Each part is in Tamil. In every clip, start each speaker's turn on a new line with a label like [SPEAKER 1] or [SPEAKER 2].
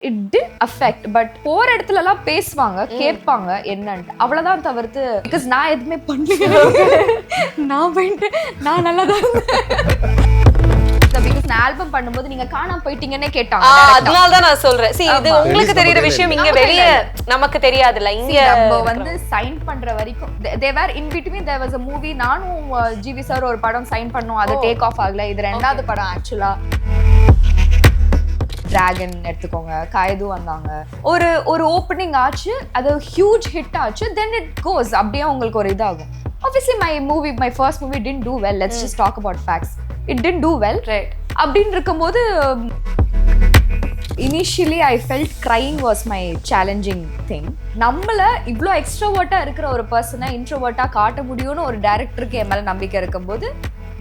[SPEAKER 1] It did affect. பட் போற இடத்துல எல்லாம் பேசுவாங்க, கேட்பாங்க என்னன்ட்டு, அவ்வளவுதான் தவிர்த்து பிகாஸ் நான் எதுவுமே பண்ணல. நான் போயிட்டு நான் நல்லா தான் பிகாஸ் நான் ஆல்பம் பண்ணும்போது நீங்க காணாம போயிட்டீங்கன்னே கேட்டாங்க.
[SPEAKER 2] அதனால தான் நான் சொல்றேன். see இது உங்களுக்கு தெரியற விஷயம் இங்க வெளிய நமக்கு தெரியாதுல. இங்க
[SPEAKER 1] நம்ம வந்து சைன் பண்ற வரைக்கும் they were in between. there was a movie நானும் ஜிவி சார் ஒரு படம் சைன் பண்ணோம், அது டேக் ஆஃப் ஆகல. இது ரெண்டாவது படம் ஆக்சுவலா. டிராகன் எடுத்துக்கோங்க, காயது வந்தாங்க, ஒரு ஓப்பனிங் ஆச்சு, அது ஹியூஜ் ஹிட் ஆச்சு, தென் இட் கோஸ் அப்படியே உங்களுக்கு ஒரு இதாகும். obviously my first movie didn't do well. let's just talk about facts. it didn't do well,
[SPEAKER 2] right?
[SPEAKER 1] அப்படின்னு இருக்கும்போது initially I felt crying was my challenging thing. நம்மள இவ்ளோ எக்ஸ்ட்ரோவர்ட்டா இருக்கிற ஒரு பர்சனை இன்ட்ரோவர்ட்டா காட்ட முடியும்னு ஒரு டைரக்டருக்கு என் மேல நம்பிக்கை இருக்கும்போது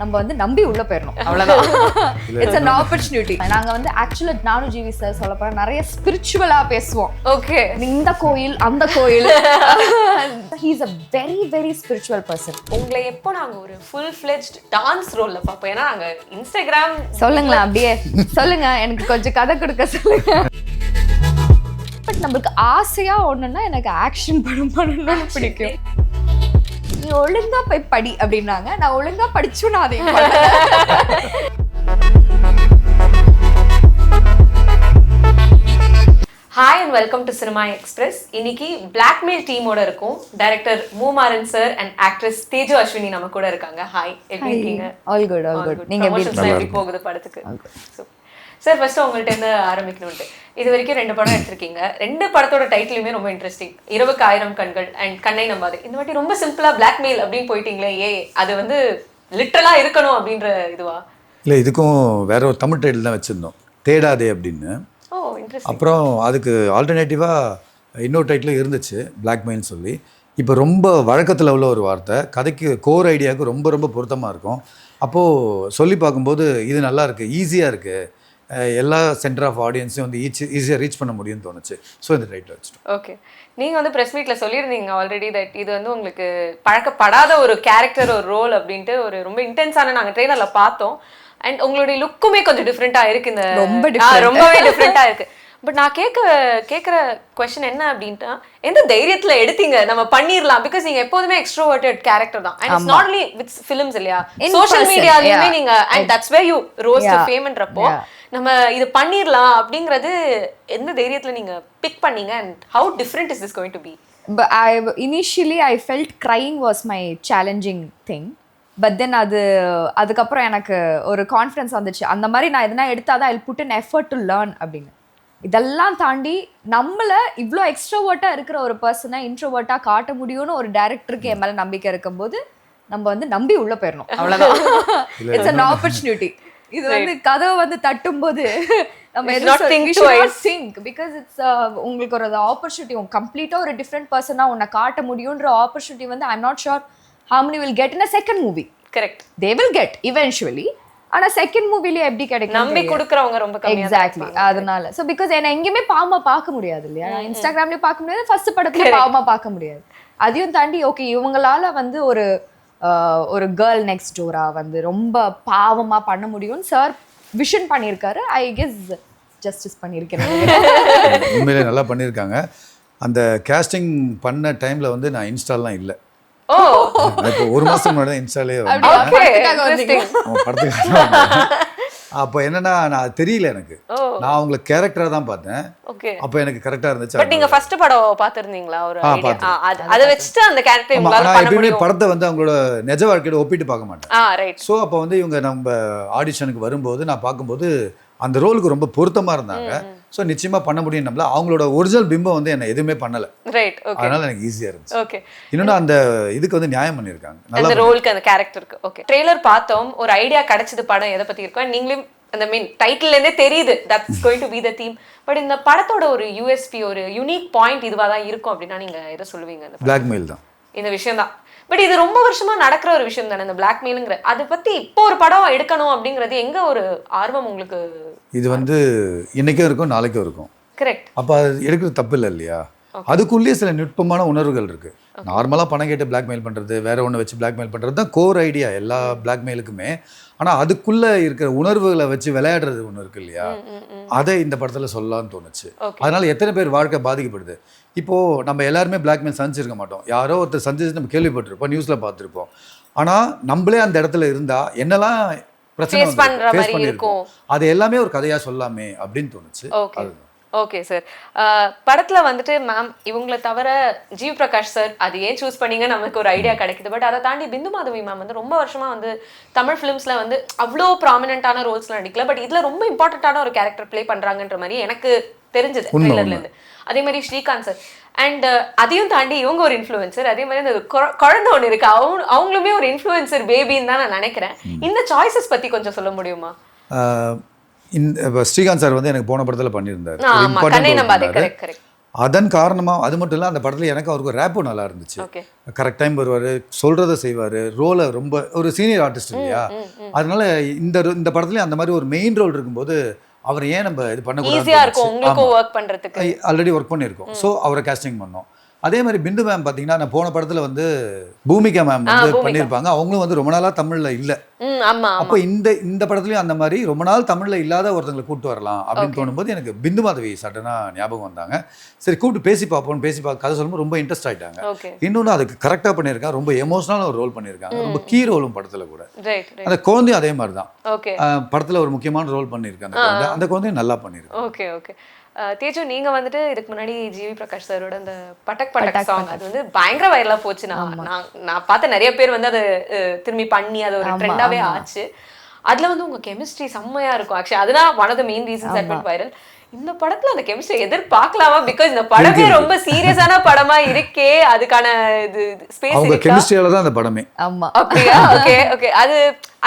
[SPEAKER 1] நம்ம வந்து நம்பி உள்ள போயிடணும், அவ்வளவுதான். It's an opportunity. நாங்க வந்து ஆக்சுவலா நானும் ஜிவி சார் சொல்ல போற நிறைய ஸ்பிரிச்சுவலா பேசுவோம்.
[SPEAKER 2] ஓகே,
[SPEAKER 1] இந்த கோயில் அந்த கோயில். he is a very very spiritual person.
[SPEAKER 2] உங்களை எப்போ நாங்க ஒரு full fledged டான்ஸ் ரோல்ல பாப்போம்? ஏன்னா நாங்க இன்ஸ்டாகிராம்
[SPEAKER 1] சொல்லுங்களா, அப்படியே சொல்லுங்க, எனக்கு கொஞ்சம் கதை கொடுக்க சொல்லுங்க. பட் நமக்கு ஆசையா ஒண்ணுன்னா எனக்கு ஆக்ஷன் படம் பண்ணணும்னு பிடிக்கும். நீ ஒழுங்கா போய் படி அப்படின்னாங்க, நான் ஒழுங்கா படிச்சும் நான் அதை
[SPEAKER 2] hi and welcome to cinema express. இன்னைக்கு BlackMail டீமோட இருக்கும். Director Maran sir and actress Teju Ashwini நம்ம கூட இருக்காங்க. ஹாய், எப்படி இருக்கீங்க?
[SPEAKER 1] All good. நீங்க
[SPEAKER 2] எப்படி போகுது படத்துக்கு? சார் ஃபர்ஸ்ட் உங்கள்ட்ட இருந்து ஆரம்பிக்கணும்ட்டு, இது வரைக்கும் 2 படம் எடுத்திருக்கீங்க. 2 படத்தோட டைட்டிலுமே ரொம்ப இன்ட்ரெஸ்டிங். 20,000 கண்கள் அண்ட் கண்ணை நம்பாது. இந்த வாட்டி ரொம்ப சிம்பிளா BlackMail அப்படின்னு போயிட்டீங்களே, அது வந்து லிட்டரலா இருக்கணும் அப்படின்ற இதுவா?
[SPEAKER 3] இல்லை, இதுக்கும் வேற ஒரு தமிழ் டைட்டில் தான் வச்சுருந்தோம், தேடாதே அப்படின்னு. அப்புறம் அதுக்கு ஆல்டர்னேட்டிவாக இன்னொரு டைட்டிலும் இருந்துச்சு, BlackMailன்னு சொல்லி. இப்போ ரொம்ப வழக்கத்தில் உள்ள ஒரு வார்த்தை, கதைக்கு கோர் ஐடியாவுக்கு ரொம்ப ரொம்ப பொருத்தமாக இருக்கும். அப்போது சொல்லி பார்க்கும்போது இது நல்லா இருக்குது, ஈஸியாக இருக்குது, எல்லா சென்டர் ஆஃப் ஆடியன்ஸையும் வந்து ஈஸியாக ரீச் பண்ண முடியும்னு தோணுச்சு. ஸோ இந்த டைட்டில் வச்சுட்டோம்.
[SPEAKER 2] ஓகே, நீங்கள் வந்து ப்ரெஸ் மீட்டில் சொல்லியிருந்தீங்க ஆல்ரெடி தட் இது வந்து உங்களுக்கு பழக்கப்படாத ஒரு கேரக்டர், ஒரு ரோல் அப்படின்ட்டு. ஒரு ரொம்ப இன்டென்ஸான நாங்கள் ட்ரெய்லரில் பார்த்தோம். அண்ட் உங்களுடைய லுக்குமே கொஞ்சம் டிஃப்ரெண்ட்டாக இருக்குது. இந்த ரொம்பவே டிஃப்ரெண்ட்டாக இருக்குது. பட் நான் கேட்குற கொஸ்டின் என்ன அப்படின்ட்டு, எந்த தைரியத்தில் எடுத்தீங்க நம்ம பண்ணிடலாம்? பிகாஸ் நீங்கள் எப்போதுமே எக்ஸ்ட்ரோவர்ட்டட் கேரக்டர் தான். And it's not only with films இல்லையா, சோஷியல் மீடியாலையுமே நீங்கள், and that's where you rose to ஃபேம்ன்றப்போ நம்ம இது பண்ணிடலாம் அப்படிங்கிறது எந்த தைரியத்தில் நீங்கள் பிக் பண்ணீங்க? And how different is this going to be?
[SPEAKER 1] initially I felt crying was my challenging thing. But then அதுக்கப்புறம் எனக்கு ஒரு கான்ஃபிடன்ஸ் வந்துச்சு, அந்த மாதிரி நான் எதுனா எடுத்தாதான் I'll put an effort to learn அப்படின்னு. இதெல்லாம் தாண்டி நம்மள இவ்வளோ எக்ஸ்ட்ரோவர்ட்டா இருக்கிற ஒரு பர்சனை இன்ட்ரோவர்ட்டா காட்ட முடியும்னு ஒரு டைரக்டருக்கு என் மேல நம்பிக்கை இருக்கும்போது நம்ம வந்து நம்பி உள்ள போயிடணும், அவ்வளவுதான். It's an opportunity. இது வந்து கதவை வந்து தட்டும் போது நம்ம think because it's உங்களுக்கு ஒரு ஆப்பர்ச்சுனிட்டி, கம்ப்ளீட்டா ஒரு டிஃப்ரெண்ட் பர்சனா உன்னை காட்ட முடியும்ன்ற ஆப்பர்ச்சுனிட்டி வந்து I'm not sure how many will get in a second movie.
[SPEAKER 2] Correct,
[SPEAKER 1] they will get eventually. ஆனா செகண்ட் மூவில எப்படி கிடைக்கும்,
[SPEAKER 2] நம்பி கொடுக்கறவங்க ரொம்ப கம்மியா.
[SPEAKER 1] எக்ஸாக்ட்லி, அதனால சோ பிகாஸ் என்ன எங்கேயுமே பாவமா பார்க்க முடியாது இல்லையா, இன்ஸ்டாகிராம்லயும் பார்க்க முடியாது, ஃபர்ஸ்ட் படத்துல பாவமா பார்க்க முடியாது. அதையும் தாண்டி ஓகே இவங்களால வந்து ஒரு கேர்ள் நெக்ஸ்ட் டோரா வந்து ரொம்ப பாவமா பண்ண முடியும் சார் விஷன் பண்ணியிருக்காரு. ஐ கெஸ் ஜஸ்டிஸ் பண்ணியிருக்கேன்.
[SPEAKER 3] உண்மையிலே நல்லா பண்ணியிருக்காங்க. அந்த கேஸ்டிங் பண்ண டைம்ல வந்து நான் இன்ஸ்டால்லாம் இல்லை. இப்போ 1 மாசம் முன்னாடி தான் இன்ஸ்டாலே படத்துக்கு. அப்போ என்னன்னா நான் தெரியல, எனக்கு நான் அவங்கள கேரக்டரா தான் பார்த்தேன். அப்போ எனக்கு கரெக்டா இருந்துச்சு.
[SPEAKER 2] பட் நீங்க ஃபர்ஸ்ட் படம் பாத்துறீங்களா? ஒரு அத வெச்சிட்டு அந்த கேரக்டர் உங்களால பண்ண முடியும்.
[SPEAKER 3] எப்பவுமே படத்தை வந்து அவங்களோட நிஜ வாழ்க்கையோட ஒப்பிட்டு பார்க்க மாட்டேன். சோ அப்போ வந்து இவங்க நம்ம ஆடிஷனுக்கு வரும்போது நான் பார்க்கும்போது அந்த ரோலுக்கு ரொம்ப பொருத்தமா இருந்தாங்க. ஸோ நிச்சயமா பண்ண முடியும். நம்மள அவங்களோட ஒரிஜினல் பிம்பம் வந்து என்ன எதுவுமே பண்ணல.
[SPEAKER 2] Right, okay.
[SPEAKER 3] அதனால எனக்கு ஈஸியா இருந்துச்சு.
[SPEAKER 2] ஓகே,
[SPEAKER 3] இன்னொன்னு அந்த இதுக்கு வந்து நியாயம் பண்ணிருக்காங்க
[SPEAKER 2] அந்த ரோலுக்கு, அந்த கேரக்டருக்கு. ஓகே, ட்ரெய்லர் பார்த்தோம், ஒரு ஐடியா கிடைச்சது படம் எதை பத்தி இருக்கும். நீங்களே அந்த மீன் டைட்டில்ல இருந்தே தெரியுது that's going to be the theme. But இந்த படத்தோட ஒரு யூஎஸ்பி, ஒரு யூனிக் பாயிண்ட் இதுவா தான் இருக்கும் அப்படின்னா நீங்க எதை சொல்லுவீங்க? அந்த
[SPEAKER 3] BlackMail தான்,
[SPEAKER 2] இந்த விஷயம் தான். பட் இது ரொம்ப வருஷமா நடக்கிற ஒரு விஷயம் தானே இந்த BlackMailங்கிற. அதை பத்தி இப்போ ஒரு படம் எடுக்கணும் அப்படிங்கிறது எங்க ஒரு ஆர்வம் உங்களுக்கு?
[SPEAKER 3] இது வந்து இன்னைக்கும் இருக்கும், நாளைக்கும் இருக்கும்.
[SPEAKER 2] கரெக்ட்.
[SPEAKER 3] அப்போ அது எடுக்கிறது தப்பு இல்லை இல்லையா? அதுக்குள்ளேயே சில நுட்பமான உணர்வுகள் இருக்கு. நார்மலாக பணம் கேட்டு பிளாக்மெயில் பண்ணுறது, வேற ஒன்று வச்சு பிளாக்மெயில் பண்ணுறது தான் கோர் ஐடியா எல்லா பிளாக்மெயிலுக்குமே. ஆனால் அதுக்குள்ளே இருக்கிற உணர்வுகளை வச்சு விளையாடுறது ஒன்று இருக்கு இல்லையா, அதை இந்த படத்தில் சொல்லலாம்னு தோணுச்சு. அதனால எத்தனை பேர் வாழ்க்கை பாதிக்கப்படுது. இப்போது நம்ம எல்லாருமே பிளாக்மெயில் சந்திச்சிருக்க மாட்டோம். யாரோ ஒருத்தர் சந்திச்சு நம்ம கேள்விப்பட்டிருப்போம், நியூஸில் பார்த்துருப்போம். ஆனால் நம்மளே அந்த இடத்துல இருந்தால் என்னெல்லாம் பிரச்சனை ஃபேஸ் பண்ணியிருக்கோம், அது எல்லாமே ஒரு கதையாக சொல்லாமே அப்படின்னு தோணுச்சு. அதுதான்.
[SPEAKER 2] Okay sir. படத்துல வந்துட்டு மேம் இவங்களை தவிர ஜீவ் பிரகாஷ் சார் அது ஏன் சூஸ் பண்ணீங்க நமக்கு ஒரு ஐடியா கிடைக்குது. பட் அதை தாண்டி பிந்து மாதவி மேம் வந்து ரொம்ப வருஷமா வந்து தமிழ் ஃபிலிம்ஸ்ல வந்து அவ்வளோ ப்ராமினென்ட்டான ரோல்ஸ்லாம் நடிக்கல. பட் இதுல ரொம்ப இம்பார்ட்டண்ட்டான ஒரு கேரக்டர் ப்ளே பண்றாங்கன்ற மாதிரி எனக்கு தெரிஞ்சது ட்ரெய்லர்ல இருந்து. அதே மாதிரி ஸ்ரீகாந்த் சார் அண்ட் அதையும் தாண்டி இவங்க ஒரு இன்ஃப்ளூயன்சர். அதே மாதிரி அந்த குழந்தை ஒன்று இருக்கு, அவங்களுமே ஒரு இன்ஃப்ளூயன்சர் பேபின்னு தான் நான் நினைக்கிறேன். இந்த சாய்ஸஸ் பத்தி கொஞ்சம் சொல்ல முடியுமா?
[SPEAKER 3] இந்த ஸ்ரீகாந்த் சார் வந்து எனக்கு போன படத்தில் பண்ணியிருந்தார். அதன் காரணமாக அது மட்டும் இல்லை, அந்த படத்தில் எனக்கு அவருக்கு ரேப்பும் நல்லா இருந்துச்சு. கரெக்ட் டைம் வருவார், சொல்கிறத செய்வார், ரோலை ரொம்ப ஒரு சீனியர் ஆர்டிஸ்ட் இல்லையா. அதனால இந்த படத்துலேயும் அந்த மாதிரி ஒரு மெயின் ரோல் இருக்கும்போது அவர் ஏன் நம்ம இது பண்ணக்கூடாது, ஆல்ரெடி ஒர்க் பண்ணியிருக்கோம். ஸோ அவரை கேஸ்டிங் பண்ணோம். அதே மாதிரி பிந்து மேம் பார்த்தீங்கன்னா நான் போன படத்தில் வந்து பூமிகா மேம் வந்து பண்ணியிருப்பாங்க. அவங்களும் வந்து ரொம்ப நாளாக தமிழில் இல்லை. அப்போ இந்த படத்துலையும் அந்த மாதிரி ரொம்ப நாள் தமிழில் இல்லாத ஒருத்தங்களை கூப்பிட்டு வரலாம் அப்படின்னு தோணும்போது எனக்கு பிந்து மாதவி சட்டனாக ஞாபகம் வந்தாங்க. சரி கூப்பிட்டு பேசி பார்ப்போம், கதை சொல்லும்போது ரொம்ப இன்ட்ரெஸ்ட் ஆகிட்டாங்க. இன்னொன்று அதுக்கு கரெக்டாக பண்ணியிருக்காங்க, ரொம்ப எமோஷனலான ஒரு ரோல் பண்ணியிருக்காங்க, ரொம்ப கீ ரோலும் படத்தில் கூட. அந்த குழந்தையும் அதே மாதிரி தான் படத்தில் ஒரு முக்கியமான ரோல் பண்ணியிருக்காங்க. அந்த குழந்தையும் நல்லா பண்ணியிருக்காங்க.
[SPEAKER 2] Okay okay. தேஜு நீங்க வந்துட்டு இதுக்கு முன்னாடி ஜிவி பிரகாஷ் சாரோட அந்த பட்டக் சாங் அது வந்து பயங்கர வைரலா போச்சு. நான் பார்த்த நிறைய பேர் வந்து அதை திரும்பி பண்ணி அது ஒரு ட்ரெண்டாவே ஆச்சு. அதுல வந்து உங்க கெமிஸ்ட்ரி செம்மையா இருக்கும். ஆக்சுவலி அதுதான் one of the main reasons that went viral. இந்த படத்துல அந்த கெமிஸ்ட்ரி எதிர்பார்க்கலாமா? பிகாஸ் இந்த படமே ரொம்ப சீரியஸான படமா இருக்கே, அதுக்கான இது ஸ்பேஸ்
[SPEAKER 3] அவங்க கெமிஸ்ட்ரியால தான் அந்த படமே.
[SPEAKER 1] ஆமா
[SPEAKER 2] அப்படியா? Okay okay. அது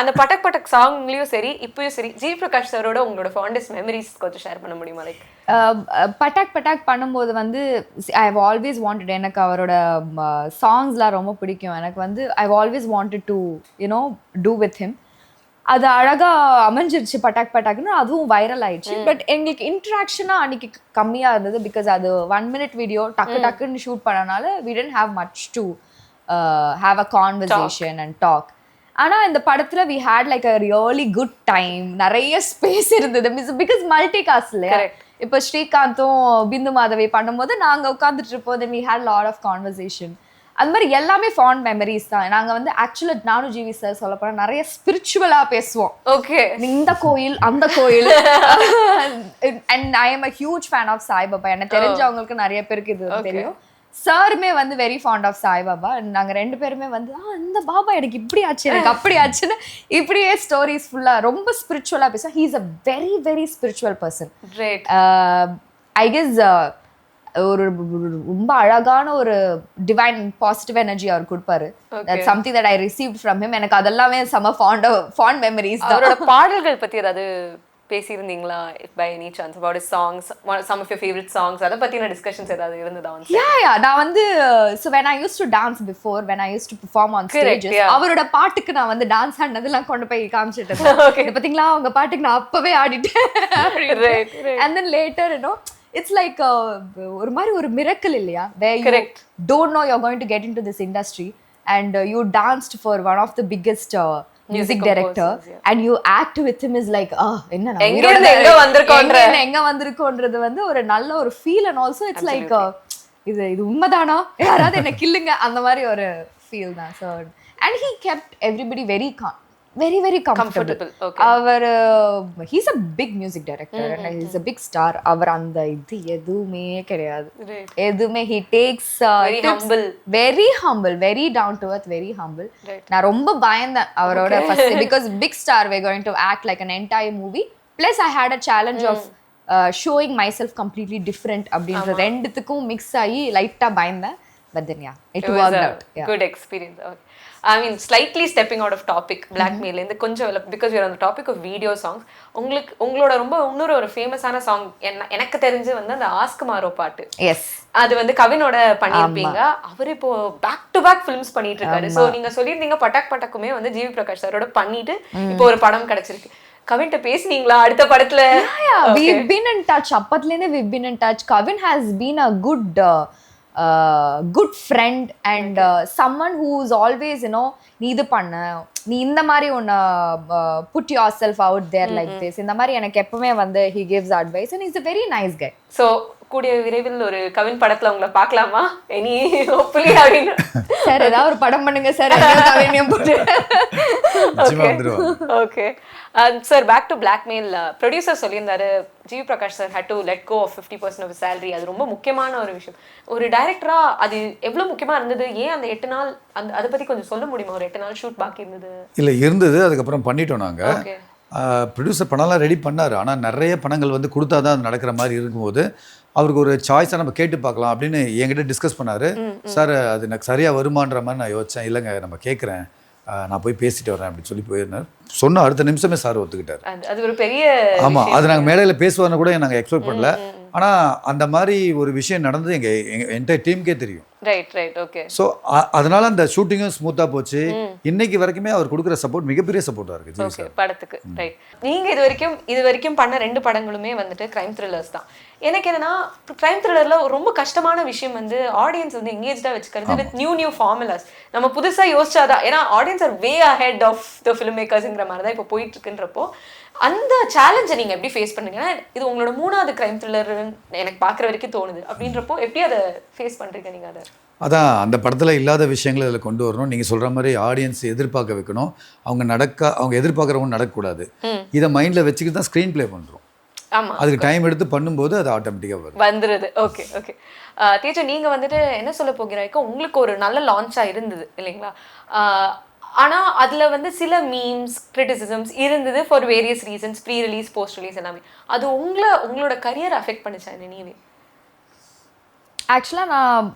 [SPEAKER 2] அந்த பட்டக் சாங்லயும் சரி இப்பயும் சரி ஜி பிரகாஷ் சாரோட உங்களோட ஃபாண்டஸ்ட் மெமரிஸ் கொஞ்சம் ஷேர் பண்ண முடியுமா? லைக்
[SPEAKER 1] பட்டாக் பண்ணும்போது வந்து ஐ ஹவ் ஆல்வேஸ் வாண்டட், எனக்கு அவரோட சாங்ஸ்லாம் ரொம்ப பிடிக்கும். எனக்கு வந்து I have always wanted to you know do with him. அது அழகா அமைஞ்சிருச்சு பட்டாக்னு, அதுவும் வைரல் ஆயிடுச்சு. பட் எங்களுக்கு இன்ட்ராக்ஷனா அன்னைக்கு கம்மியா இருந்தது. பிகாஸ் அது 1 minute வீடியோ டக்குன்னு ஷூட் பண்ணனால we didn't have much to have a conversation and talk. ஆனா இந்த படத்துல we had like a really good time, நிறைய ஸ்பேஸ் இருந்தது. பிகாஸ் மல்டி காஸ்ட் இல்லையா. இப்போ ஸ்ரீகாந்தும் பிந்து மாதவி பண்ணும்போது நாங்க உட்காந்துட்டு இருப்போம், then we had a lot of conversation. அது மாதிரி எல்லாமே ஃபாண்ட் மெமரிஸ் தான். நாங்க வந்து ஆக்சுவலா நானும் ஜிவி சார் சொல்ல போனா நிறைய ஸ்பிரிச்சுவலா பேசுவோம்.
[SPEAKER 2] ஓகே,
[SPEAKER 1] இந்த கோயில் அந்த கோயில். And I am a huge fan of Saibaba. எனக்கு தெரிஞ்சவங்களுக்கு நிறைய பேருக்கு இது தெரியும். சாருமே வந்து வெரி ஃபாண்ட் ஆஃப் சாய்பாபா. நாங்க ரெண்டு பேருமே வந்து இந்த பாபா எனக்கு இப்படி ஆச்சு, எனக்கு அப்படி ஆச்சுன்னு இப்படியே ஸ்டோரிஸ் ஃபுல்லா ரொம்ப ஸ்பிரிச்சுவலா பேசுவோம். He is a very very spiritual person. I guess ஒரு ரொம்ப அழகான ஒரு டிவைன் பாசிட்டிவ் எனர்ஜி அவர் கொடுப்பாரு. That's something that I received from him. எனக்கு அதெல்லாமே செம ஃபாண்ட் மெமரிஸ்.
[SPEAKER 2] அவரோட பாடல்கள் பத்தி ஏதாவது பேசியிருந்தீங்களா by any chance about his songs, some of your favourite songs, அத பத்தின டிஸ்கஷன்ஸ் ஏதாவது இருந்ததா?
[SPEAKER 1] யா நான் வந்து so when I used to dance before, when I used to perform on stages, அவரோட பாட்டுக்கு நான் வந்து டான்ஸ் ஆடுனதெல்லாம் கொண்டு போய் காமிச்சிட்டு இருந்தேன். பாத்தீங்களா அவங்க பாட்டுக்கு நான் அப்பவே ஆடிட்டேன். and then later you know it's like ஒரு மாதிரி ஒரு miracle இல்லையா, where you don't know you're going to get into this industry and you danced for one of the biggest music director and you act with him is like என்ன எங்க வந்திருக்கோன்றது வந்து ஒரு நல்ல ஒரு feel and also it's like இது உண்மைதானா, யாராவது என்ன கில்லுங்க அந்த மாதிரி ஒரு feel தான். So and he kept everybody very comfortable. Our he's a big music director and he's a big star. அவர் அந்த இது எதுவுமே கிடையாது, எதுவுமே he takes very humble, very down to earth, very humble. நான் ரொம்ப பயந்தேன் அவரோட first because big star we're going to act like an entire movie, plus I had a challenge of showing myself completely different அப்படின்ற ரெண்டுத்துக்கும் மிக்ஸ் ஆகி லைட்டா பயந்தேன். But then yeah, it worked out. Yeah,
[SPEAKER 2] good experience. Okay, I mean slightly stepping out of topic, BlackMail இந்த கொஞ்சம் because we are on the topic of video songs. உங்களோட ரொம்ப இன்னொரு ஒரு ஃபேமஸான சாங் எனக்கு தெரிஞ்சு வந்து அந்த ஆஸ்குமாரோ பாட்டு.
[SPEAKER 1] எஸ்,
[SPEAKER 2] அது வந்து கவினோட பண்ணியிருப்பீங்க. அவர் இப்போ பேக் டு பேக் ஃபிலிம்ஸ் பண்ணிட்டு இருக்காரு. ஸோ நீங்க சொல்லியிருந்தீங்க பட்டாக்குமே வந்து ஜிவி பிரகாஷ் சாரோட பண்ணிட்டு இப்போ ஒரு படம் கிடைச்சிருக்கு. கவின்ட்ட பேசுனீங்களா அடுத்த படத்துல?
[SPEAKER 1] we've been in touch. அப்பத்துலேருந்தே we've been in touch. Kavin has been a good friend and someone who's always, you know, நீ இது பண்ண, நீ இந்த மாதிரி ஒன்று put yourself out there like this. இந்த மாதிரி எனக்கு எப்பவுமே வந்து he gives advice and he's a very nice guy.
[SPEAKER 2] So கூடிய விரைவில் ஒரு கவின் படத்துல உங்களை பார்க்கலாமா? எனி ஹோப்ஃபுல்லி அப்படின்னு
[SPEAKER 1] சார் ஏதாவது ஒரு படம் பண்ணுங்க சார், கவினையும் போட்டு.
[SPEAKER 2] Okay sir, back to BlackMail. Producer சொல்லியிருந்தாரு GV Prakash sir had to let go of 50% of salary. அது ரொம்ப முக்கியமான ஒரு விஷயம். ஒரு டைரக்டரா அது எவ்வளவு முக்கியமா இருந்தது? ஏன் அந்த 8 நாள் அதை பத்தி கொஞ்சம் சொல்ல முடியுமா? ஒரு 8 நாள் ஷூட் பாக்கி இருந்தது.
[SPEAKER 3] இல்லை இருந்தது, அதுக்கப்புறம் பண்ணிட்டோம் நாங்கள். ப்ரொடியூசர் பணம்லாம் ரெடி பண்ணார், ஆனால் நிறைய பணங்கள் வந்து கொடுத்தா தான் அது நடக்கிற மாதிரி இருக்கும்போது அவருக்கு ஒரு சாய்ஸாக நம்ம கேட்டு பார்க்கலாம் அப்படின்னு என்கிட்ட டிஸ்கஸ் பண்ணார். சார் அது எனக்கு சரியாக வருமான்ற மாதிரி நான் யோசித்தேன். இல்லைங்க நம்ம கேட்குறேன், நான் போய் பேசிட்டு வரேன் அப்படின்னு சொல்லி போயிருந்தார். சொன்ன அடுத்த நிமிஷமே சார் ஒத்துக்கிட்டார்.
[SPEAKER 2] அது ஒரு பெரிய
[SPEAKER 3] ஆமாம், அது நாங்கள் மேடையில் பேசுவார்னு கூட நாங்கள் எக்ஸ்பெக்ட் பண்ணல. ஆனால் அந்த மாதிரி ஒரு விஷயம் நடந்தது எங்கள் என்டையர் டீமுக்கே தெரியும்.
[SPEAKER 2] Right okay.
[SPEAKER 3] ஸோ அதனால அந்த ஷூட்டிங்கும் ஸ்மூத்தாக போச்சு. இன்னைக்கு வரைக்குமே அவர் கொடுக்குற சப்போர்ட் மிகப்பெரிய சப்போர்ட்டாக இருக்குது
[SPEAKER 2] ஓகே படத்துக்கு. ரைட், நீங்கள் இது வரைக்கும் பண்ண 2 படங்களுமே வந்துட்டு கிரைம் த்ரில்லர்ஸ் தான். எனக்கு என்னன்னா கிரைம் த்ரில்லர்ல ரொம்ப கஷ்டமான விஷயம் வந்து ஆடியன்ஸ் வந்து எங்கேஜ்டாக வச்சுக்கிறது வித் நியூ ஃபார்முலாஸ். நம்ம புதுசாக யோசிச்சாதான், ஏன்னா audience are way ahead of the film மேக்கர்ஸுங்கிற மாதிரி தான் இப்போ போயிட்டு இருக்குன்றப்போ அந்த சேலஞ்சை நீங்கள் எப்படி ஃபேஸ் பண்ணுறீங்கன்னா, இது உங்களோட 3வது கிரைம் த்ரில்லர் எனக்கு பார்க்குற வரைக்கும் தோணுது. அப்படின்றப்போ எப்படி அதை ஃபேஸ் பண்ணுறீங்க நீங்கள்? அதை
[SPEAKER 3] அதான் அந்த படத்தில் இல்லாத விஷயங்களை அதில் கொண்டு வரணும். நீங்கள் சொல்கிற மாதிரி ஆடியன்ஸ் எதிர்பார்க்க வைக்கணும். அவங்க எதிர்பார்க்குறவங்க நடக்கக்கூடாது. இதை மைண்டில் வச்சுக்கிட்டு தான் ஸ்க்ரீன் ப்ளே பண்ணுறோம்.
[SPEAKER 2] ஆமாம்,
[SPEAKER 3] அதுக்கு டைம் எடுத்து பண்ணும்போது அது ஆட்டோமேட்டிக்காக
[SPEAKER 2] வந்துடுது. ஓகே. தேஜு, நீங்கள் வந்துட்டு என்ன சொல்ல போகிறாய்க்கோ உங்களுக்கு ஒரு நல்ல லான்ச்சாக இருந்தது இல்லைங்களா? ஆனால் அதில் வந்து சில மீம்ஸ் கிரிட்டிசிசம்ஸ் இருந்தது for various reasons, pre release post release எல்லாமே. அது உங்களோட கரியர் அஃபெக்ட் பண்ணிச்சா நீவே?
[SPEAKER 1] ஆக்சுவலாக நான்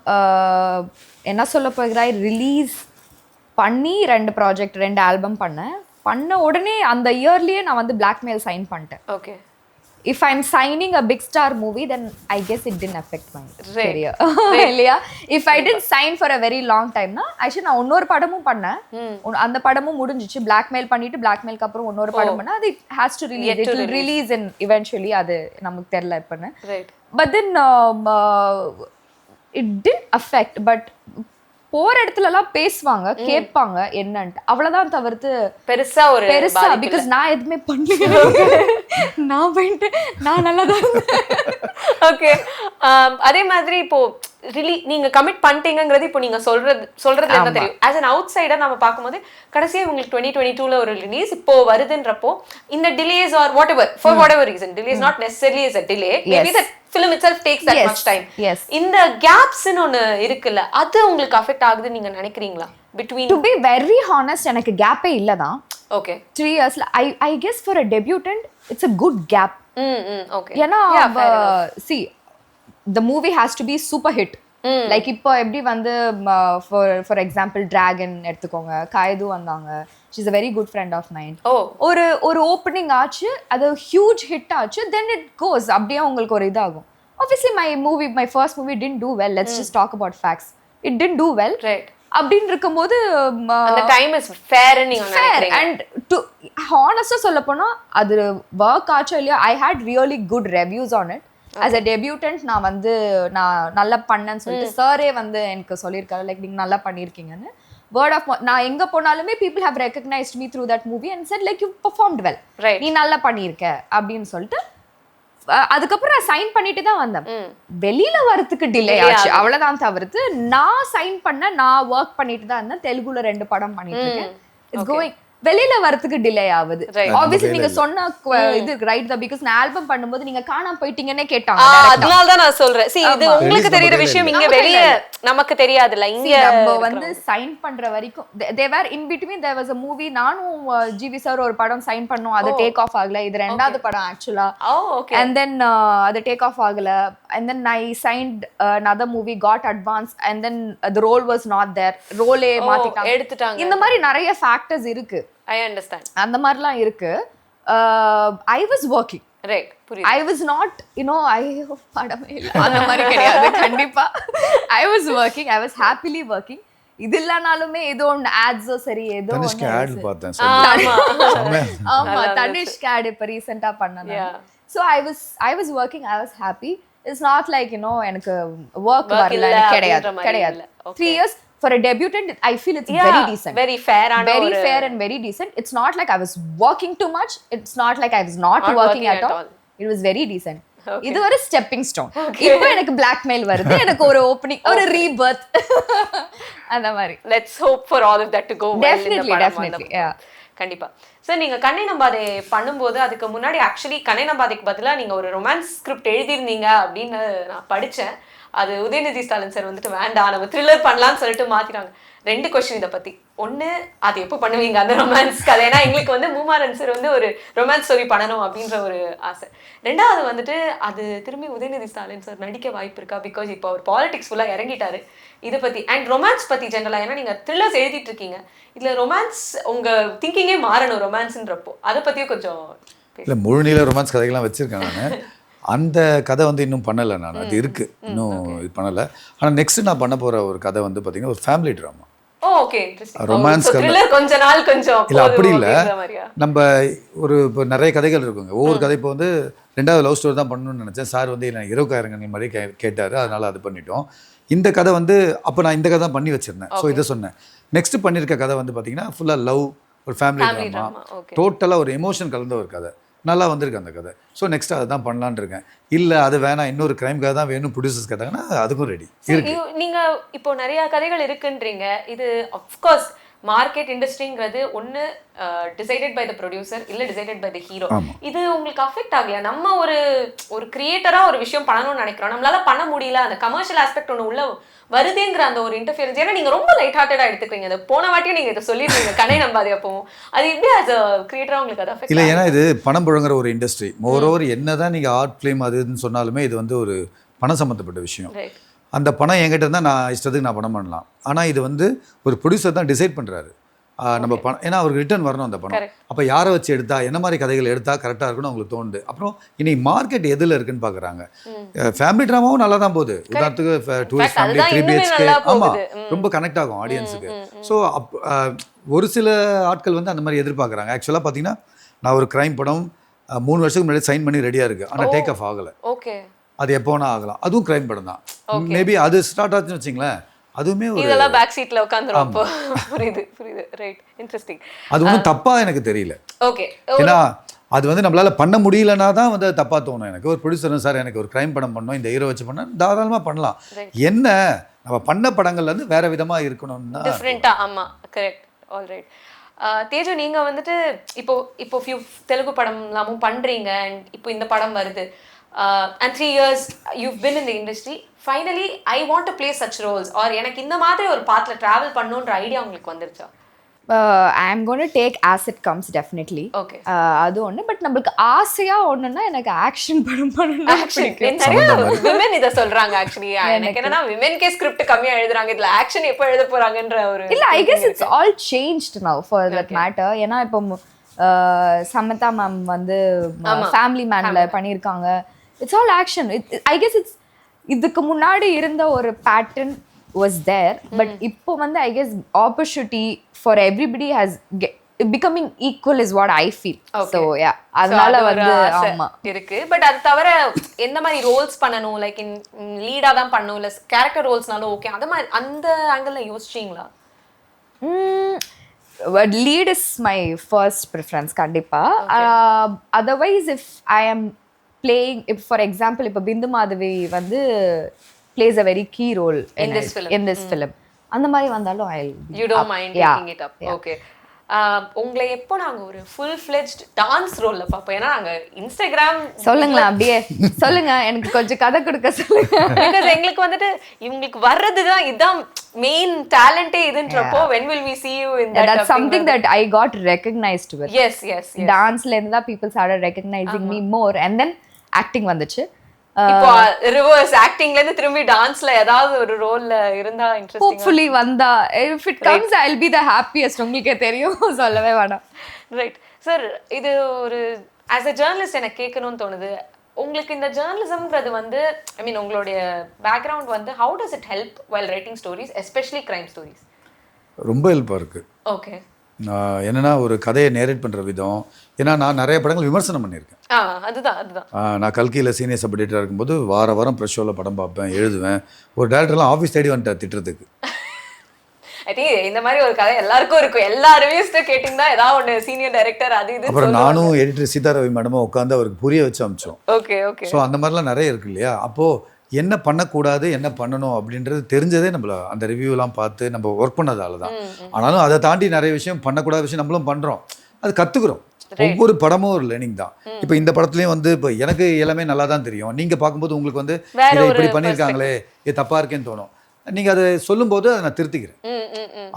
[SPEAKER 1] என்ன சொல்ல போகிறாய், ரிலீஸ் பண்ணி 2 ப்ராஜெக்ட் 2 ஆல்பம் பண்ண உடனே அந்த இயர்லேயே நான் வந்து BlackMail சைன் பண்ணிட்டேன்.
[SPEAKER 2] Okay.
[SPEAKER 1] If I'm signing a big star movie, then I guess it didn't affect my career. இல்லையா? If I didn't sign for a very long time na, actually நான் இன்னொரு படமும் பண்ணேன். அந்த படமும் முடிஞ்சிச்சு. BlackMail பண்ணிட்டு BlackMailக்கு அப்புறம் இன்னொரு படம் பண்ணா அது has to release. It will release in eventually. அது நமக்கு தெரியல எப்பன்னு. Right. But then it didn't affect. But போற இடத்துலலாம் பேசுவாங்க, கேட்பாங்க என்னன்ட்டு, அவ்வளவுதான் தவிர்த்து பெருசா பிகாஸ் நான் எதுவுமே பண்ணல. நான் போயிட்டு நான் நல்லா தான்.
[SPEAKER 2] ஓகே. அதே மாதிரி இப்போ நீங்க கமிட் பண்ணிட்டீங்கிறது இப்போ நீங்க சொல்றது என்ன தெரியும், ஆஸ் அன் அவுட் சைடர் நம்ம பார்க்கும்போது கடைசியா உங்களுக்கு 2022ல ஒரு ரிலீஸ் இப்போ வருதுன்றப்போ இந்த delays R what ever for what ever reason, delay is not necessarily is a delay, maybe the film itself takes that much time. இந்த gaps ன்னு ஒன்னு இருக்குல்ல, அது உங்களுக்கு அஃபெக்ட் ஆகுது நீங்க நினைக்கிறீங்களா? between
[SPEAKER 1] to be very honest எனக்கு கேப்பே இல்ல தான்.
[SPEAKER 2] Okay.
[SPEAKER 1] 3 years I guess for a debutant it's a good gap.
[SPEAKER 2] Okay.
[SPEAKER 1] ஏன்னா see the movie has to be super hit. Like இப்போ எப்படி வந்து ஃபார் எக்ஸாம்பிள் டிராகன் எடுத்துக்கோங்க, காயது வந்தாங்க, she is a very good friend of mine. ஒரு ஓப்பனிங் ஆச்சு, அது ஹியூஜ் ஹிட் ஆச்சு, தென் இட் கோஸ் அப்படியே உங்களுக்கு ஒரு இதாகும். obviously my first movie didn't do well, let's just talk about facts, it didn't do well.
[SPEAKER 2] Right.
[SPEAKER 1] அப்படின்னு இருக்கும்போது
[SPEAKER 2] அந்த டைம் இஸ் ஃபேர் ன்னு நீங்க நினைக்கிறீங்க?
[SPEAKER 1] and to honestly சொல்ல போனா அது வர்க் ஆச்சோ இல்லையா, I had really good reviews on it. as a debutant நான் வந்து நான் நல்லா பண்ணேன்னு சொல்லிட்டு சாரே வந்து எனக்கு சொல்லியிருக்காரு, லைக் நீங்க நல்லா பண்ணியிருக்கீங்கன்னு. word of mouth, நான் எங்க போனாலுமே people have recognized me through that movie and said like you performed well, நீ நல்லா பண்ணியிருக்க அப்படின்னு சொல்லிட்டு. அதுக்கப்புறம் நான் சைன் பண்ணிட்டு தான் வந்தேன். வெளியில வரதுக்கு டிலே ஆச்சு, அவ்வளவுதான் தவிர்த்து நான் சைன் பண்ண நான் ஒர்க் பண்ணிட்டு தான் இருந்தேன். தெலுங்குல 2 படம் பண்ணிட்டு இருக்கேன். It's going. வெளியில வரதுக்கு டிலே ஆகுது. ஆப்வியஸ்லி நீங்க சொன்ன இது ரைட் தான், பிகாஸ் நான் ஆல்பம் பண்ணும்போது நீங்க காணாம போயிட்டீங்கன்னே கேட்டாங்க.
[SPEAKER 2] அதனால தான் நான் சொல்றேன். see இது உங்களுக்கு தெரியுற விஷயம் இங்க வெளிய நமக்கு தெரியாதுல. இங்க
[SPEAKER 1] நம்ம வந்து சைன் பண்ற வரைக்கும் they were in between, there was a movie, நானும் ஜிவி சார் ஒரு படம் சைன் பண்ணோம், அது டேக் ஆஃப் ஆகல. இது 2வது படம் ஆக்சுவலா. and then அது டேக் ஆஃப் ஆகல, and then I signed another movie, got advance, and then the role was not there, ரோலே மாத்திட்டாங்க,
[SPEAKER 2] எடுத்துட்டாங்க.
[SPEAKER 1] இந்த மாதிரி நிறைய ஃபேக்டர்ஸ் இருக்கு.
[SPEAKER 2] I understand.
[SPEAKER 1] அந்த மாதிரிலாம் இருக்கு. I was working.
[SPEAKER 2] Right.
[SPEAKER 1] I was not, படமே இல்ல அந்த மாதிரி கிடையாது கண்டிப்பா. I was working, I was happily working. இது இல்லனாலுமே ஏதோ ஒன்று ஆட்ஸோ சரி ஏதோ
[SPEAKER 3] தனுஷ்க்கு ஆட் பார்த்தேன்
[SPEAKER 1] ஆமா தனுஷ்க்கு ஆட் இப்போ ரீசெண்டாக பண்ணேன். So I was working, I was happy. It's not like எனக்கு ஒர்க் வரல, கிடையாது. 3 years for a debutant, I feel it's very decent,
[SPEAKER 2] very fair
[SPEAKER 1] and very decent. It's not like I was working too much, it's not like I was not working at all. It was very decent. இது ஒரு ஸ்டெப்பிங் ஸ்டோன். இப்போ எனக்கு BlackMail வருது, எனக்கு ஒரு ஓப்பனிங், ஒரு ரீபர்த் அந்த மாதிரி.
[SPEAKER 2] Let's hope for all of that to go well.
[SPEAKER 1] Definitely. Yeah.
[SPEAKER 2] கண்டிப்பா. சார் நீங்க கண்ணை நம்பாதே பண்ணும்போது அதுக்கு முன்னாடி ஆக்சுவலி கண்ணை நம்பாதைக்கு பதிலா நீங்க ஒரு ரொமான்ஸ் ஸ்கிரிப்ட் எழுதிருந்தீங்க அப்படின்னு நான் படிச்சேன். அது உதயநிதி ஸ்டாலின் சார் வந்துட்டு வேண்டாம் நம்ம த்ரில்லர் பண்ணலாம்னு சொல்லிட்டு மாத்திட்டாங்க. 2 கொஸ்டின் இதை பத்தி. ஒன்று, அது எப்போ பண்ணுவீங்க அந்த ரொமான்ஸ் கதை? ஏன்னா எங்களுக்கு வந்து மூமாரன் சார் வந்து ஒரு ரொமான்ஸ் ஸ்டோரி பண்ணணும் அப்படின்ற ஒரு ஆசை. 2வது வந்துட்டு அது திரும்பி உதயநிதி ஸ்டாலின் சார் நடிக்க வாய்ப்பு இருக்கா? பிகாஸ் இப்போ அவர் பாலிடிக்ஸ் ஃபுல்லாக இறங்கிட்டாரு. இதை பத்தி அண்ட் ரொமான்ஸ் பத்தி ஜென்ரலா, ஏன்னா நீங்க த்ரில்லர்ஸ் எழுதிட்டு இருக்கீங்க, இதுல ரொமான்ஸ் உங்க திங்கிங்கே மாறணும் ரொமான்ஸ்ன்றப்போ அதை பத்தியும் கொஞ்சம்.
[SPEAKER 3] இல்லை முழுநீள ரொமான்ஸ் கதைகள்லாம் வச்சிருக்கேன் நான். அந்த கதை வந்து இன்னும் பண்ணலை நான். அது இருக்குது, இன்னும் இது பண்ணலை. ஆனால் நெக்ஸ்ட் நான் பண்ண போகிற ஒரு கதை வந்து பார்த்தீங்கன்னா ஒரு ஃபேமிலி ட்ராமா.
[SPEAKER 2] ஓகே,
[SPEAKER 3] ரொமான்ஸ்
[SPEAKER 2] கொஞ்ச நாள் கொஞ்சம்
[SPEAKER 3] இல்லை அப்படி இல்லை. நம்ம ஒரு இப்போ நிறைய கதைகள் இருக்குங்க. ஒவ்வொரு கதை இப்போ வந்து 2வது லவ் ஸ்டோரி தான் பண்ணணும்னு நினச்சேன். சார் வந்து இல்லை இரவுக்காரங்க மாதிரி கேட்டார், அதனால் அது பண்ணிட்டோம். இந்த கதை வந்து அப்போ நான் இந்த கதை தான் பண்ணி வச்சுருந்தேன். ஸோ இதை சொன்னேன். நெக்ஸ்ட் பண்ணியிருக்க கதை வந்து பார்த்தீங்கன்னா ஃபுல்லாக லவ், ஒரு ஃபேமிலி ட்ராமா, டோட்டலாக ஒரு எமோஷன் கலந்த ஒரு கதை. நல்லா வந்திருக்கு அந்த கதை. ஸோ நெக்ஸ்ட் அதை தான் பண்ணலான்னு இருக்கேன். இல்லை அது வேணாம், இன்னொரு கிரைம் கதை தான் வேணும் ப்ரொடியூசர்ஸ் கேட்டாங்கன்னா அதுக்கும் ரெடி இருக்கு.
[SPEAKER 2] நீங்கள் இப்போ நிறையா கதைகள் இருக்குன்றீங்க. இது அஃப்கோர்ஸ் மார்க்கெட் இண்டஸ்ட்ரிங்கிறது ஒன்று டிசைடட் பை த ப்ரொடியூசர், இல்லை டிசைடட் பை த ஹீரோ. இது உங்களுக்கு அஃபெக்ட் ஆகலையா? நம்ம ஒரு கிரியேட்டராக ஒரு விஷயம் பண்ணணும்னு நினைக்கிறோம், நம்மளால பண்ண முடியல, அந்த கமர்ஷியல் ஆஸ்பெக்ட் ஒன்று உள்ள வருதுங்கிற அந்த ஒரு இன்டர்ஃபியரன்ஸ். ஏன்னா நீங்கள் ரொம்ப லைட் ஹார்ட்டடாக எடுத்துக்கிறீங்க. அதை போன வாட்டியும் நீங்கள் இதை சொல்லிடுறீங்க கண்ணை நம்பாதே. அப்போவும் அது எப்படி ஆஸ் அ கிரியேட்டராக உங்களுக்கு அதை அஃபெக்ட்
[SPEAKER 3] இல்லை? ஏன்னா இது பணம் புழங்குற ஒரு இண்டஸ்ட்ரி. மோரோவர் என்ன தான் நீங்கள் ஆர்ட் ஃபிலிம் அதுன்னு சொன்னாலுமே இது வந்து ஒரு பணம் சம்மந்தப்பட்ட விஷயம். அந்த பணம் என்கிட்ட இருந்தால் நான் இஷ்டத்துக்கு நான் பணம் பண்ணலாம். ஆனால் இது வந்து ஒரு ப்ரொடியூசர் தான் டிசைட் பண்ணுறாரு நம்ம பணம், ஏன்னா அவருக்கு ரிட்டர்ன் வரணும் அந்த பணம். அப்போ யாரை வச்சு எடுத்தா, என்ன மாதிரி கதைகள் எடுத்தால் கரெக்டாக இருக்குன்னு அவங்களுக்கு தோணுது. அப்புறம் இன்னைக்கு மார்க்கெட் எதில் இருக்குன்னு பார்க்குறாங்க. ஃபேமிலி ட்ராமாவும் நல்லா தான் போகுது. உதாரணத்துக்கு டூரிஸ்ட் ஃபேமிலி 3 BHK, ஆமாம், ரொம்ப கனெக்ட் ஆகும் ஆடியன்ஸுக்கு. ஸோ ஒரு சில ஆட்கள் வந்து அந்த மாதிரி எதிர்பார்க்குறாங்க. ஆக்சுவலாக பார்த்தீங்கன்னா நான் ஒரு க்ரைம் படம் 3 வருஷத்துக்கு முன்னாடி சைன் பண்ணி ரெடியாக இருக்குது, ஆனால் டேக் ஆஃப் ஆகலை.
[SPEAKER 2] ஓகே,
[SPEAKER 3] அது எப்போ வேணா ஆகலாம். அதுவும் க்ரைம் படம் தான். மேபி அது ஸ்டார்ட் ஆச்சுன்னு வச்சிங்களேன், அதுவுமே ஒரு
[SPEAKER 2] இதெல்லாம் பேக் சீட்ல உட்கார்ந்துரும். புரியுது ரைட், இன்ட்ரெஸ்டிங்.
[SPEAKER 3] அது ஒன்றும் தப்பாக எனக்கு தெரியல.
[SPEAKER 2] ஓகே,
[SPEAKER 3] ஏன்னா அது வந்து நம்மளால பண்ண முடியலன்னா தான் வந்து தப்பாக தோணும் எனக்கு. ஒரு ப்ரொடியூசர் சார் எனக்கு ஒரு க்ரைம் படம் பண்ணோம், இந்த ஹீரோ வச்சு பண்ணால் தாராளமாக பண்ணலாம். என்ன நம்ம பண்ண படங்கள்ல இருந்து வேற விதமாக இருக்கணும்னா
[SPEAKER 2] டிஃப்ரெண்ட்டாக. ஆமாம், கரெக்ட். All right. தேஜு, நீங்கள் வந்துட்டு இப்போ ஃபியூ தெலுங்கு படம்லாமும் பண்ணுறீங்க அண்ட் இப்போ இந்த படம் வருது. And 3 years you've been in the industry. Finally, I want to play such roles. Or எனக்கு இந்த மாதிரி ஒரு பாத்ல டிராவல் பண்ணணும்ன்ற ஐடியா உங்களுக்கு வந்துருச்சா?
[SPEAKER 1] I am going to take as it comes, definitely.
[SPEAKER 2] Okay.
[SPEAKER 1] அது ஒன்று. பட் நம்மளுக்கு ஆசையா ஒன்றுன்னா எனக்கு ஆக்ஷன் படம் பண்ணணும்.
[SPEAKER 2] நிறைய விமன் இதை சொல்றாங்க. ஆக்சுவலி எனக்கு என்னன்னா விமென்கே ஸ்கிரிப்ட் கம்மியாக எழுதுறாங்க, இதில் ஆக்ஷன் எப்போ எழுத போறாங்கன்ற ஒரு
[SPEAKER 1] இல்லை. I guess it's all changed now for that matter. ஏன்னா இப்போ சமந்தா மேம் வந்து ஃபேமிலி மேன்ல பண்ணியிருக்காங்க. It's all action. I guess it's இதுக்கு முன்னாடி இருந்த ஒரு பேட்டர்ன் வாஸ் தேர். பட் இப்போ வந்து I guess opportunity for everybody has becoming equal is what I feel. So yeah, அதனால வந்து ஆமா
[SPEAKER 2] இருக்கு. பட் அது தவிர எந்த மாதிரி ரோல்ஸ் பண்ணணும், லைக் இன் லீடா தான் பண்ணணும் இல்ல கேரக்டர் ரோல்ஸ்னாலும் ஓகே, அந்த மாதிரி அந்த ஆங்கிள்ல யோசிச்சீங்களா?
[SPEAKER 1] Lead is my first preference கண்டிப்பா. Otherwise if I am playing, if for example இப்ப பிந்து மாதவி வந்து plays a very key role in this film, அந்த மாதிரி வந்தாலும்
[SPEAKER 2] you don't mind taking it up. Okay. உங்களை எப்போ நாங்க ஒரு ஃபுல் ஃப்ளெஜ்ட் டான்ஸ் ரோல்ல பார்ப்போம்? ஏன்னா நாங்க இன்ஸ்டாகிராம்
[SPEAKER 1] சொல்லுங்களா, அப்படியே சொல்லுங்க, எனக்கு கொஞ்சம் கதை கொடுக்க சொல்லுங்க.
[SPEAKER 2] பிகாஸ் எங்களுக்கு வந்துட்டு இவங்களுக்கு வர்றதுதான் இதுதான் main டேலண்டே இதுன்றப்போ when will we see you in that?
[SPEAKER 1] That's something that I got recognized with.
[SPEAKER 2] Yes.
[SPEAKER 1] டான்ஸ்ல இருந்து தான் people started recognizing me more, and then acting வந்துச்சு.
[SPEAKER 2] இப்போ ரிவர்ஸ் ஆக்டிங்ல இருந்து திரும்பி டான்ஸ்ல ஏதாவது ஒரு ரோல்ல இருந்தா இன்ட்ரஸ்டிங்கா,
[SPEAKER 1] ஹோப்ஃபுல்லி வந்தா, if it comes I'll be the happiest. உங்களுக்கே தெரியும், சொல்லவே வேணாம்.
[SPEAKER 2] ரைட் சார், இது ஒரு ஆஸ் a ஜர்னலிஸ்ட் எனக்கு கேட்கணும்னு தோணுது. உங்களுக்கு இந்த ஜர்னலிசம்ன்றது வந்து ஐ மீன் உங்களுடைய பேக்ரவுண்ட் வந்து how does it help while writing stories, especially crime stories?
[SPEAKER 3] ரொம்ப ஹெல்ப்பாக இருக்குது.
[SPEAKER 2] ஓகே.
[SPEAKER 3] என்னென்னா ஒரு கதையை நேரேட் பண்ணுற விதம், ஏன்னா நான் நிறைய படங்கள் விமர்சனம் பண்ணியிருக்கேன்.
[SPEAKER 2] அதுதான்
[SPEAKER 3] நான் கல்கியில் சீனியர் சப் எடிட்டராக இருக்கும்போது வாரம் ப்ரெஷ் ஷோவில் படம் பார்ப்பேன், எழுதுவேன். ஒரு டேரக்டர்லாம் ஆஃபீஸ் தேடி வந்துட்டேன் திட்டுறதுக்கு.
[SPEAKER 2] ஐ திங்க் இந்த மாதிரி ஒரு கதை எல்லாருக்கும் இருக்கும். எல்லா ரிவ்யூஸ்ட்டும் கேட்டிங்கன்னா ஏதாவது ஒன்று சீனியர் டைரக்டர் அது இது.
[SPEAKER 3] அப்புறம் நானும் எடிட்டர் சீதாரவி மேடமும் உட்காந்து அவருக்கு புரிய வச்சு அமிச்சோம்.
[SPEAKER 2] Okay okay.
[SPEAKER 3] ஸோ அந்த மாதிரிலாம் நிறைய இருக்கு இல்லையா. அப்போது என்ன பண்ணக்கூடாது என்ன பண்ணணும் அப்படின்றது தெரிஞ்சதே நம்மள அந்த ரிவ்யூலாம் பார்த்து நம்ம ஒர்க் பண்ணதால தான். ஆனாலும் அதை தாண்டி நிறைய விஷயம் பண்ணக்கூடாத விஷயம் நம்மளும் பண்ணுறோம், அது கற்றுக்குறோம். ஒவ்வொரு படமும் ஒரு லேர்னிங் தான். இப்போ இந்த படத்துலையும் வந்து இப்போ எனக்கு எல்லாமே நல்லா தான் தெரியும், நீங்கள் பார்க்கும்போது உங்களுக்கு வந்து இதை இப்படி பண்ணியிருக்காங்களே இது தப்பாக இருக்கேன்னு தோணும். நீங்கள் அதை சொல்லும்போது அதை நான் திருத்திக்கிறேன்.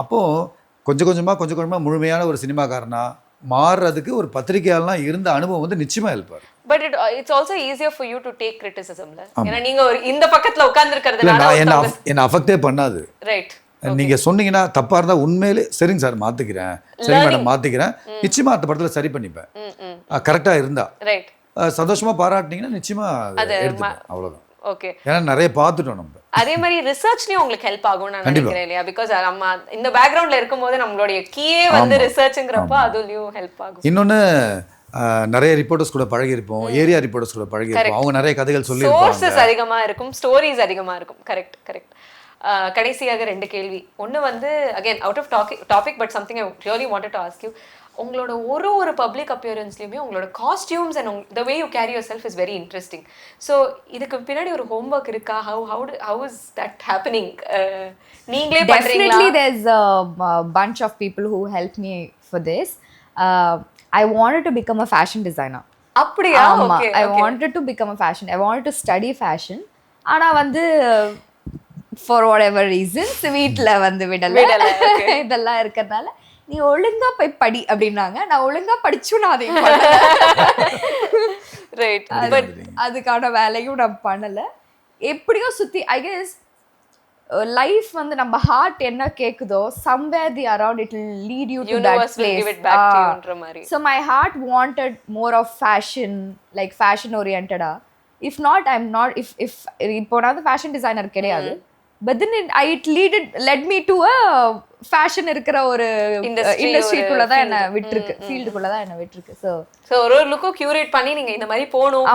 [SPEAKER 3] அப்போது கொஞ்சம் கொஞ்சமாக முழுமையான ஒரு சினிமாக்காரனா மாறுறதுக்கு ஒரு பத்திரிகையாளனா இருந்த அனுபவம் வந்து நிச்சயமாக ஹெல்ப்பாக இருக்கும்.
[SPEAKER 2] But it's also easier for you to take கிரிட்டிசிசம்ல. ஏன்னா நீங்க ஒரு இந்த பக்கத்துல உட்கார்ந்திருக்கிறதுனால
[SPEAKER 3] என்ன அஃபெக்டே பண்ணாது.
[SPEAKER 2] ரைட்.
[SPEAKER 3] நீங்க சொன்னீங்கன்னா தப்பா இருந்தா உண்மையிலே சரிங்க சார் மாத்திக்கிறேன், சரி மேடம் மாத்திக்கிறேன், நிச்சயமா அந்த படத்துல சரி பண்ணிப்பேன். கரெக்டா இருந்தா ரைட். சந்தோஷமா பாராட்டினீங்கன்னா நிச்சயமா எடுத்துப்பேன். அவ்வளவுதான்.
[SPEAKER 2] ஓகே.
[SPEAKER 3] ஏன்னா நிறைய பார்த்துட்டோம் நம்ம.
[SPEAKER 2] அதே மாதிரி ரிசர்ச்லயும் உங்களுக்கு ஹெல்ப் ஆகும் நான் நினைக்கிறேன் இல்லையா. பிகாஸ் நம்ம இந்த பேக்ரவுண்ட்ல இருக்கும்போது நம்மளுடைய கீயே வந்து ரிசர்ச்ங்கிறப்ப அதுலயும் ஹெல்ப் ஆகும்.
[SPEAKER 3] இன்னொன்னு நிறைய ரிப்போர்ட்டர்ஸ் கூட பழகிருப்போம், ஏரியா ரிப்போர்ட்டர்ஸ் கூட பழகிருப்போம். அவங்க நிறைய கதைகள் சொல்லியிருப்பாங்க.
[SPEAKER 2] சோர்சஸ் அதிகமா இருக்கும், ஸ்டோரிஸ் அதிகமா இருக்கும். கரெக்ட். கடைசியாக 2 கேள்வி. ஒன்று வந்து again out of topic but something I really wanted to ask you. உங்களோட ஒரு பப்ளிக் அப்பியரன்ஸ்லையுமே உங்களோட costumes and the way you carry your self is very interesting. So இதுக்கு பின்னாடி ஒரு ஹோம்ஒர்க் இருக்கா? How is that happening? நீங்களே பண்றீங்களா?
[SPEAKER 1] Definitely there's a bunch of people who helped me for this. I wanted to become a fashion designer.
[SPEAKER 2] அப்படியா?
[SPEAKER 1] Okay. I wanted to become a fashion. I wanted to study fashion. ஆனா வந்து for whatever reasons வீட்ல வந்து விடல. இதெல்லாம் இருக்கிறதுனால நீ ஒழுங்கா போய் படி அப்படின்னாங்க. நான் ஒழுங்கா படிச்சும் நான் அதை பண்ணல.
[SPEAKER 2] ரைட்.
[SPEAKER 1] பட் அதுக்கான வேலையும் நான் பண்ணல. எப்படியோ சுத்தி ஐ கெஸ் லைஃப் வந்து நம்ம ஹார்ட் என்ன கேக்குதோ somewhere the around it will lead you to that place.
[SPEAKER 2] Give it back to you ன்ற மாதிரி.
[SPEAKER 1] So my heart wanted more of fashion, like fashion oriented. If not I'm not, if இப்போ நான் fashion designer கிடையாது. But then it led me to a fashion இருக்கிற ஒரு இண்டஸ்ட்ரிக்குள்ள தான் என்ன விட்டுருக்கு, ஃபீல்டுக்குள்ள தான் என்ன விட்டுருக்கு.
[SPEAKER 2] சோ ஒரு லுக்கு கியூரேட் பண்ணி நீங்க இந்த மாதிரி போணும்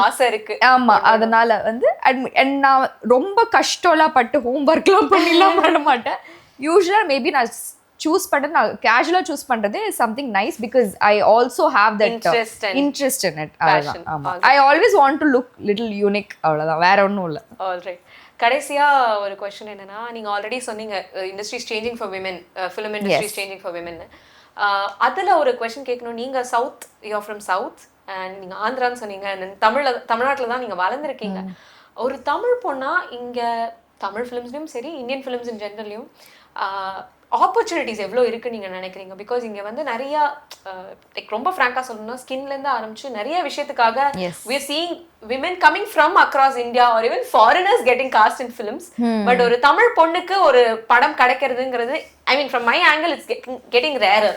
[SPEAKER 2] ஆசை இருக்கு.
[SPEAKER 1] ஆமா, அதனால வந்து நான் ரொம்ப கஷ்டம்லாம் பட்டு ஹோம்ஒர்க்லாம் பண்ணிலாம் பண்ண மாட்டேன். யூஸ்வலா மேபி நான் சூஸ் பண்றது, நான் கேஷுவலா சூஸ் பண்றது something nice because I also have that interest in it. ஆமா, I always want to look little unique, அவ்வளவுதான், வேற ஒன்றும் இல்லை.
[SPEAKER 2] ஆல்ரைட். கடைசியா ஒரு क्वेश्चन என்னன்னா, நீங்க ஆல்ரெடி சொன்னீங்க industry is changing for women, film industry is changing for women. அதுல ஒரு क्वेश्चन கேட்கணும். நீங்க south, you are from south and நீங்க ஆந்திரான்னு சொன்னீங்க, தமிழ்நாட்டில் தான் நீங்க வளர்ந்துருக்கீங்க. ஒரு தமிழ் பொண்ணா இங்க தமிழ் ஃபிலிம்ஸ்லையும் சரி இந்தியன் ஃபிலிம்ஸ் இன் ஜென்ரல்லையும் ஆப்பர்ச்சுனிட்டிஸ் எவ்வளோ இருக்குன்னு நீங்கள் நினைக்கிறீங்க? பிகாஸ் இங்கே வந்து நிறையா லைக் ரொம்ப ஃப்ராங்காக சொல்லணும்னா ஸ்கின்லேருந்து ஆரம்பிச்சு நிறைய விஷயத்துக்காக we are seeing women coming from across India or even foreigners getting cast in films. But ஒரு தமிழ் பொண்ணுக்கு ஒரு படம் கிடைக்கிறதுங்கிறது, ஐ மீன் from my angle it's getting rarer.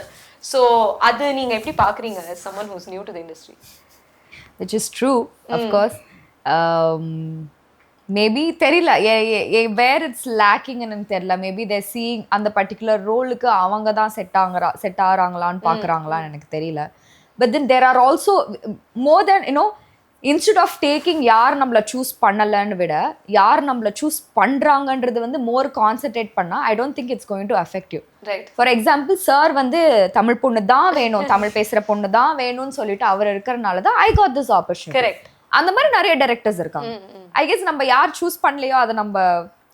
[SPEAKER 2] So அது நீங்கள் எப்படி பார்க்குறீங்க as someone who's new to the industry?
[SPEAKER 1] Which is true, of course. Maybe தெரியல வேர் இட்ஸ் லேக்கிங்னு தெரியல. மேபி தேர் சீயிங் அந்த பர்டிகுலர் ரோலுக்கு அவங்க தான் செட் ஆகிறாங்களான்னு பார்க்குறாங்களான்னு எனக்கு தெரியல. But then there are also more than you know, instead of taking யார் நம்மளை சூஸ் பண்ணலன்னு விட யார் நம்மளை சூஸ் பண்ணுறாங்கன்றது வந்து மோர் கான்சென்ட்ரேட் பண்ணால் I don't think it's going to affect you. For example sir வந்து தமிழ் பொண்ணு தான் வேணும், தமிழ் பேசுகிற பொண்ணு தான் வேணும்னு சொல்லிட்டு அவர் இருக்கிறனால தான் I got this opportunity. Correct. அந்த மாதிரி நிறைய டைரக்டர்ஸ் இருக்காங்க. ஐ கெஸ் நம்ம யார் சூஸ் பண்ணலையோ அதை நம்ம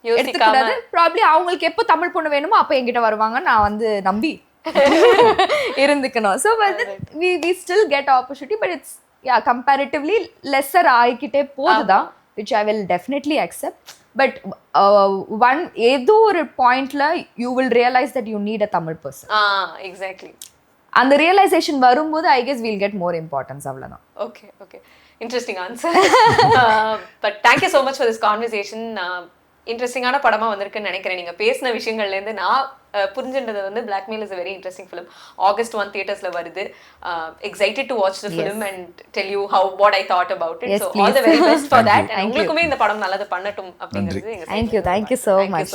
[SPEAKER 1] எடுத்துக்கூடாது. ப்ராப்ளி அவங்களுக்கு எப்போ தமிழ் பொண்ணு வேணுமோ அப்போ என்கிட்ட வருவாங்க, நான் வந்து நம்பி இருந்துக்கணும். ஸோ வந்து we still get opportunity but it's comparatively lesser ஆகிக்கிட்டே போகுதுதான், which I will definitely accept. But one ஏதோ ஒரு பாயிண்ட்ல you will realize that you need a Tamil person.
[SPEAKER 2] Exactly.
[SPEAKER 1] அந்த ரியலைசேஷன் வரும்போது I guess we'll get more importance. அவ்வளவுதான்.
[SPEAKER 2] Okay. Interesting answer. But thank you so much for this conversation. இன்ட்ரெஸ்டிங்கான படமாக வந்திருக்குன்னு நினைக்கிறேன். நீங்கள் பேசின விஷயங்கள்லேருந்து நான் புரிஞ்சுன்றது வந்து BlackMail is a very interesting film. August 1 தியேட்டர்ஸில் வருது. Excited to watch the film and tell you what I thought about it.
[SPEAKER 1] Yes,
[SPEAKER 2] so
[SPEAKER 1] please.
[SPEAKER 2] all the very best for that. And உங்களுக்குமே இந்த படம் நல்லது பண்ணட்டும் அப்படிங்கிறது.
[SPEAKER 1] Thank you so much.